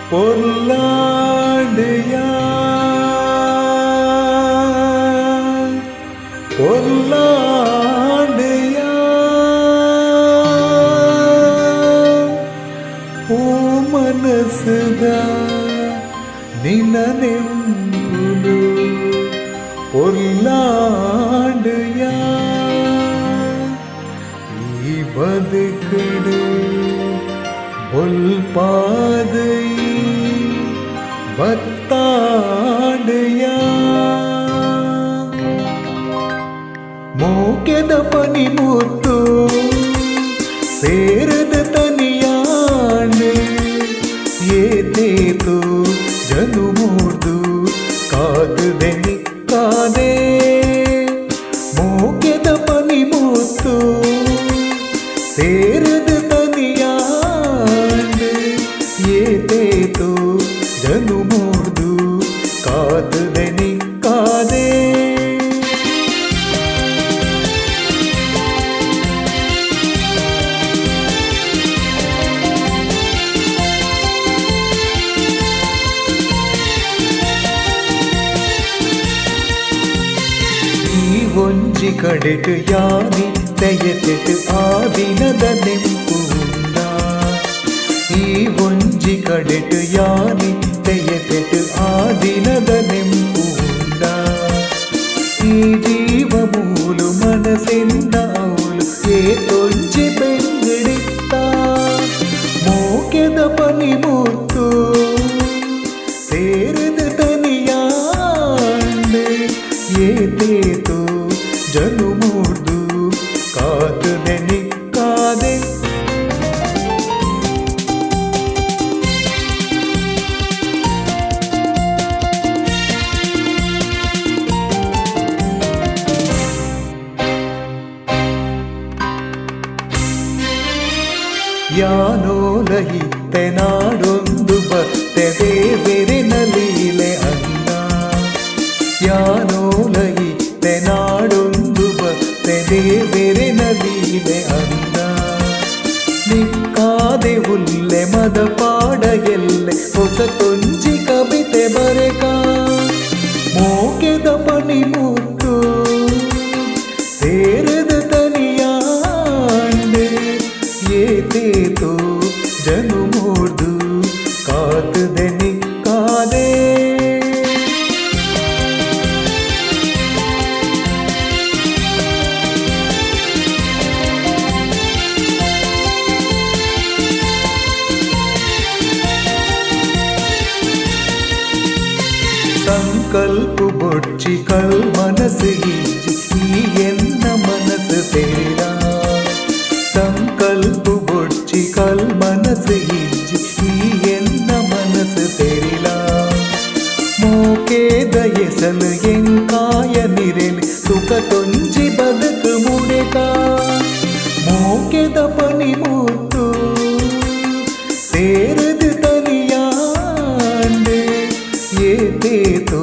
பொல்லாண்டுயா பொல்லாண்டுயா ஓ மனசுதா நினನೆಂಬುದು பொல்லாண்டுயா ಈ ಬದುಕಡೆ ಬೊಲ್ಪಾದೈ ಬತ್ತಾಡೆಯ ಮೋಕೆದ ಪನಿಮುತ್ತು ಸೇರದ ತನಿಯಾಣೆ ಏತೇತು ಜನುಮೂರ್ದು ಕಾದುದೆ ನಿಕ್ಕಾದೆ ಮೋಕೆದ ಪನಿಮುತ್ತು ಸೇರದ ತನಿಯಾಣೆ ಏತೇತು ಜನುಮೂರ್ದು ಕಾದುದೆ ನಿಕ್ಕಾದೆ ಒಂಜಿ ಕಡೆಟು ಯಾನಿ ತೆಯತೆಟು ಆ ದಿನದ ನೆಂಪುಂಡ ಈ ಒಂಜಿ ಕಡೆಟು ಯಾನಿ ತೆಯತೆಟು ಆ ದಿನದ ನೆಂಪುಂಡ ಈ ಜೀವ ಮೂಲು ಮನಸ್ಸಿಂದ ಅವಳು ಏತೊಂಜಿ ಬೆಂಗಿಡಿತ್ತ ಮೋಕೆದ ಪನಿ ಮುತ್ತು ಸೇರಿದ ತನಿಯಾಂಡೆ ಏತೇತು ಜನುಮೂರ್ದು ಕಾದುದೆ ನಿಕ್ಕಾದೆ ಯಾನೋಲಹಿತ್ತೆ ನಾಡೊಂದು ಬರ್ತದೆ ಬೆರೆನಲೀಲೆ ಅನ್ನ ಯಾನೋಲಹಿತ್ತೆ ನಾಡೊಂದು ಬರ್ತದೆ ಬೆರೆನಲೀಲೆ ಅನ್ನ ನಿಕ್ಕಾದೆ ಹುಲ್ಲೆ ಮದ ಪಾಡಗೆಲ್ಲೆ ಹೊಸ ತೊಂಜಿ ಕವಿತೆ ಬರೆಕ ಮೋಕೆದ ಪನಿ ಮುತ್ತು ಸೇರದ ತನಿಯಾಂಡೆ ಏತೇತು ಜನುಮೂರ್ದು ಕಾದುದೆ ನಿಕ್ಕಾದೆ ಸಂಕಲ್ಪ ಬೊಡ್ಚಿ ಕಲ್ ಮನಸ್ಸು ಈಜಿ ಈ ಎನ್ನ ಮನಸ್ಸು ತೇರ ಸಂಕಲ್ಪ ಬೊಡ್ಚಿ ಕಲ್ ಮನಸ್ಸು ಈಜಿ ಈ ಎನ್ನ ಮನಸ್ಸು ತೆರಿಲ ಮೋಕೇದ ಎಸಲು ಎಂಕಾಯ ನಿರೆಲಿ ಸುಖ ತೊಂಜಿ ಬದುಕು ಮುಡೆಕ ಮೋಕೆದ ಪನಿ ಮುತ್ತು ಸೇರದ ತನಿಯಾಂಡೆ ಏತೇತು